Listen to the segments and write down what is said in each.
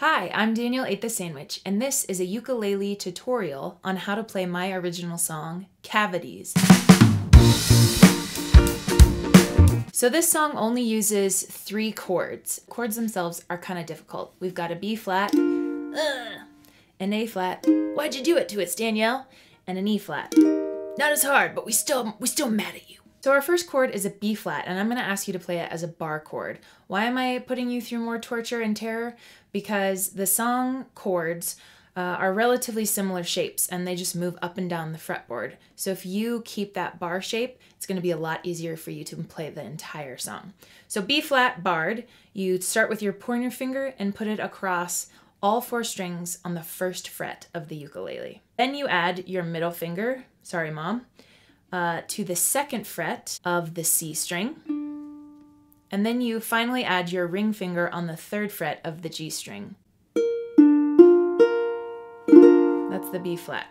Hi, I'm Danielle Ate the Sandwich, and this is a ukulele tutorial on how to play my original song, Cavities. So this song only uses 3 chords. Chords themselves are kind of difficult. We've got a B flat, an A flat, why'd you do it to us, Danielle? And an E flat. Not as hard, but we still mad at you. So our first chord is a B flat, and I'm going to ask you to play it as a bar chord. Why am I putting you through more torture and terror? Because the song chords are relatively similar shapes, and they just move up and down the fretboard. So if you keep that bar shape, it's going to be a lot easier for you to play the entire song. So B flat barred, you start with your pointer finger and put it across all 4 strings on the first fret of the ukulele. Then you add your middle finger, sorry mom, to the 2nd fret of the C string. And then you finally add your ring finger on the 3rd fret of the G string. That's the B flat.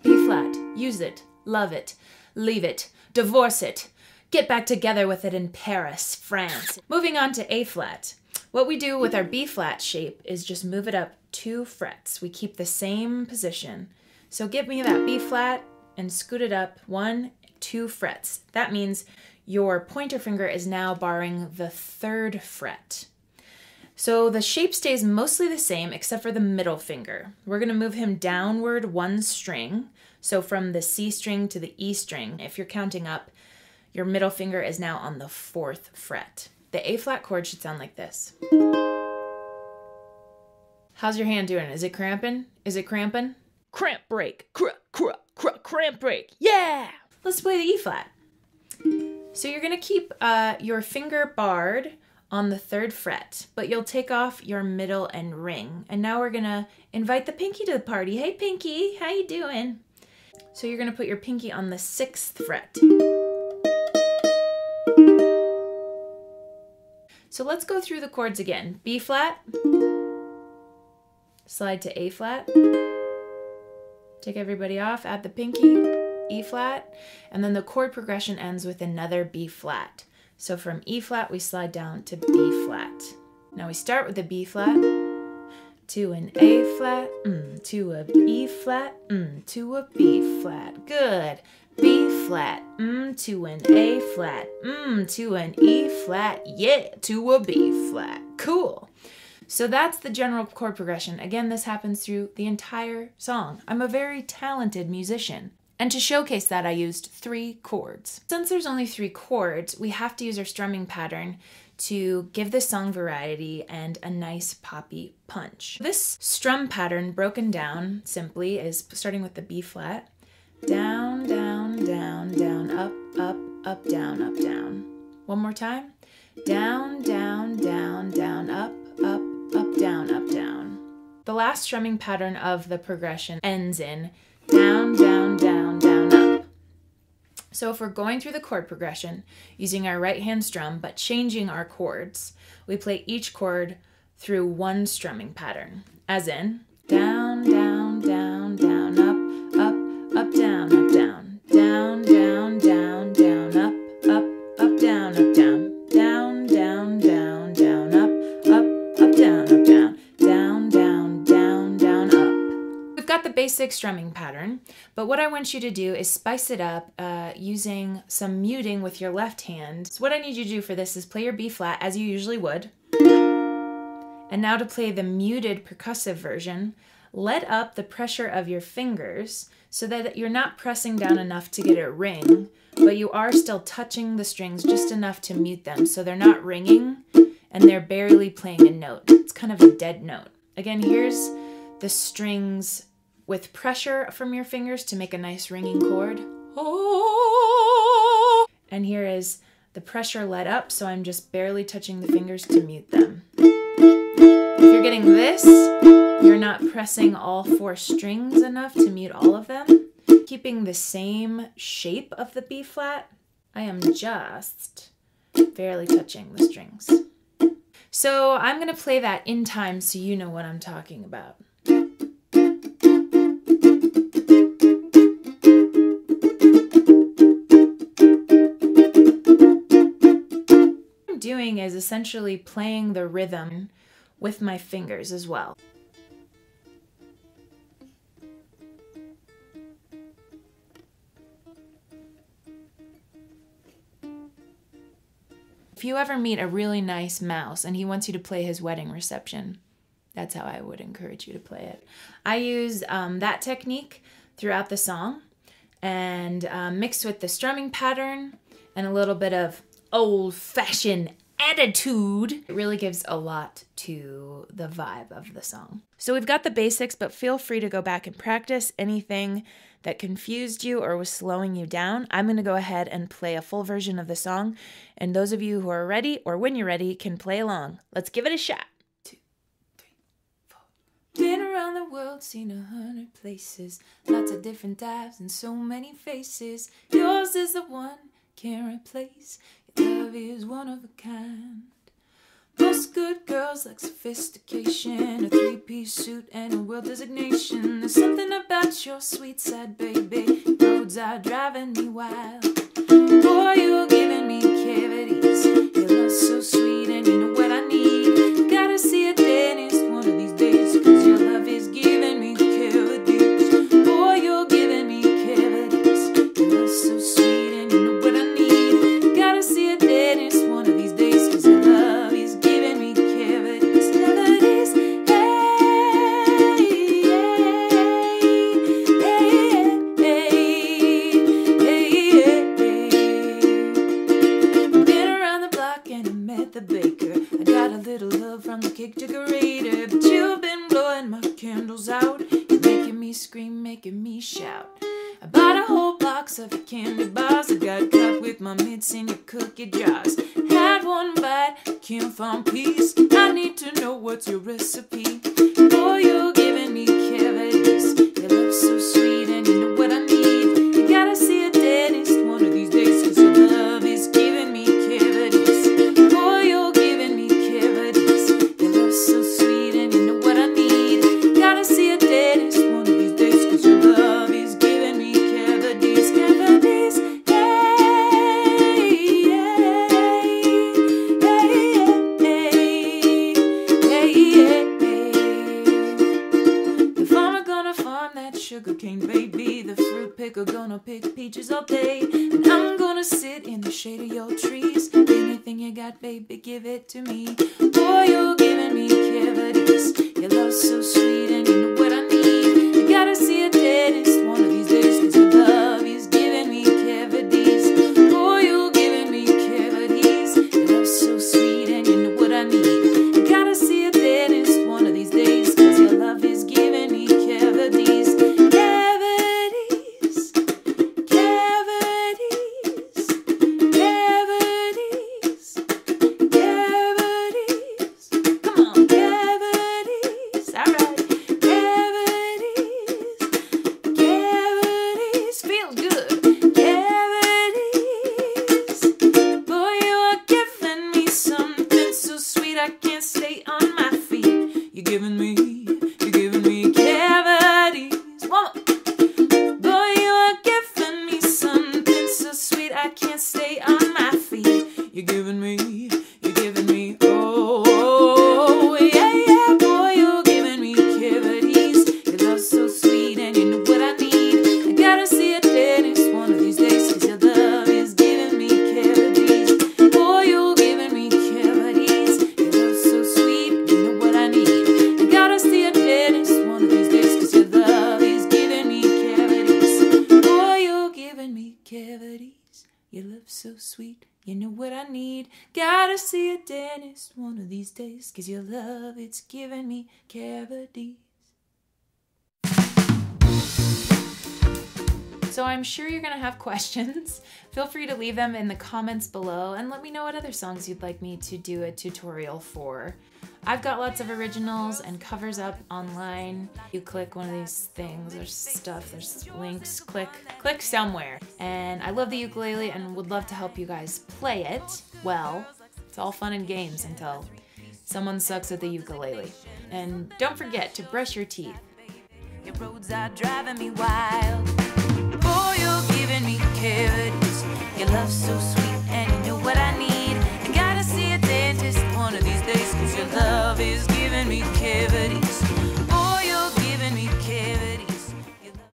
B flat, use it, love it, leave it, divorce it, get back together with it in Paris, France. Moving on to A flat. What we do with our B flat shape is just move it up 2 frets. We keep the same position. So give me that B flat and scoot it up 1, 2 frets. That means your pointer finger is now barring the 3rd fret. So the shape stays mostly the same except for the middle finger. We're going to move him downward 1 string. So from the C string to the E string, if you're counting up, your middle finger is now on the 4th fret. The A flat chord should sound like this. How's your hand doing? Is it cramping? Is it cramping? Cramp break. Cramp break. Yeah! Let's play the E flat. So you're going to keep your finger barred on the 3rd fret, but you'll take off your middle and ring. And now we're going to invite the pinky to the party. Hey pinky, how you doing? So you're going to put your pinky on the 6th fret. So let's go through the chords again. B flat, slide to A flat, take everybody off, add the pinky, E flat, and then the chord progression ends with another B flat. So from E flat, we slide down to B flat. Now we start with a B flat, to an A flat, to a E flat, to a B flat. Good. B flat, to an A flat, to an E flat, yeah, to a B flat. Cool. So that's the general chord progression. Again, this happens through the entire song. I'm a very talented musician. And to showcase that, I used 3 chords. Since there's only 3 chords, we have to use our strumming pattern to give the song variety and a nice poppy punch. This strum pattern broken down simply is starting with the B flat, down, down, down, down, up, up, up, down, up, down. One more time. Down, down, down, down, up, up, up, down, up, down. The last strumming pattern of the progression ends in down, down, down, down, up. So if we're going through the chord progression using our right hand strum but changing our chords, we play each chord through 1 strumming pattern, as in down, down, down, down, up, up, up, down, down, down, down, down, down, up, up, up, down, down, down, down, down, down, up, down, down, down, down, down, down, up. We've got the basic strumming pattern, but what I want you to do is spice it up using some muting with your left hand. So what I need you to do for this is play your B flat as you usually would. And now to play the muted percussive version, let up the pressure of your fingers so that you're not pressing down enough to get a ring, but you are still touching the strings just enough to mute them so they're not ringing and they're barely playing a note. It's kind of a dead note. Again, here's the strings with pressure from your fingers to make a nice ringing chord. Oh! And here is the pressure let up, so I'm just barely touching the fingers to mute them. If you're getting this, you're not pressing all 4 strings enough to mute all of them. Keeping the same shape of the B flat, I am just barely touching the strings. So I'm going to play that in time so you know what I'm talking about. What I'm doing is essentially playing the rhythm with my fingers as well. If you ever meet a really nice mouse and he wants you to play his wedding reception, that's how I would encourage you to play it. I use that technique throughout the song, and mixed with the strumming pattern and a little bit of old-fashioned attitude, it really gives a lot to the vibe of the song. So we've got the basics, but feel free to go back and practice anything that confused you or was slowing you down. I'm going to go ahead and play a full version of the song, and those of you who are ready, or when you're ready, can play along. Let's give it a shot. 2, 3, 4. Been around the world, seen 100 places, lots of different types and so many faces. Yours is the one, can't replace. Your love is one of a kind. Most good girls like sophistication, a 3-piece suit and a world designation. There's something about your sweet side, baby. Roads are driving me wild. Boy, you're giving me cavities. Your love's so sweet and you know what I need. Gotta see a dentist one of these days, 'cause your love is giving me cavities. Boy, you're giving me cavities. Your love's so sweet and you know what I need. Gotta see a dentist one of these days, 'cause your love is giving me cavities. Cavities, hey, Been around the block and I met the baker. I got a little love from the cake decorator, but you've been blowing my candles out. You're making me scream, making me shout. I bought a whole box of your candy bars. I got caught with my mitts in your cookie jars. Had one bite, can't find peace. I need to know what's your recipe. Boy, you're giving me cavities. Your love's so sweet and you know what I need. You gotta see a dentist one of these days, 'cause your love is giving me cavities. Boy, you're giving me cavities. Your love's so sweet and you know what I need. Gotta see a dentist one of these days, 'cause your love is giving me cavities. Cavities, the farmer gonna farm that sugarcane, baby. The fruit picker gonna pick peaches all day, and I'm gonna sit in the shade of your trees. Anything you got, baby, give it to me. Boy, you're giving me cavities. Your love's so sweet and you know what I need. I gotta see a dentist one of these days, 'cause your love is giving me cavities. Boy, you're giving me cavities. Your love's so sweet and you know what I need. I gotta see a dentist one of these days, 'cause your love is giving me cavities. Cavities, cavities, cavities, cavities. Come on, cavities. All right, cavities, cavities. Feel good. Cavities. Boy, you are giving me something so sweet I can't stay on my feet. You're giving me cavities. One more. Boy, you are giving me something so sweet I can't stay on my feet. You're giving me, oh, yeah, yeah. Boy, you're giving me cavities. Your love's so sweet and you know what I need. I gotta see a dentist one of these days, 'cause your love is giving me cavities. Boy, you're giving me cavities. Your love's so sweet, you know what I need. I gotta see a dentist one of these days, 'cause your love is giving me cavities. Boy, you're giving me cavities. Your love's so sweet, you know what I need. Gotta see a dentist one of these days, 'cause your love, it's giving me cavities. So I'm sure you're gonna have questions. Feel free to leave them in the comments below and let me know what other songs you'd like me to do a tutorial for. I've got lots of originals and covers up online. You click one of these things, there's stuff, there's links, click somewhere. And I love the ukulele and would love to help you guys play it well. It's all fun and games until someone sucks at the ukulele. And don't forget to brush your teeth. Your roads are driving me wild. Boy, you're giving me cavities. Your love's so sweet and you know what I need. I gotta see a dentist one of these days, 'cause your love is giving cavity.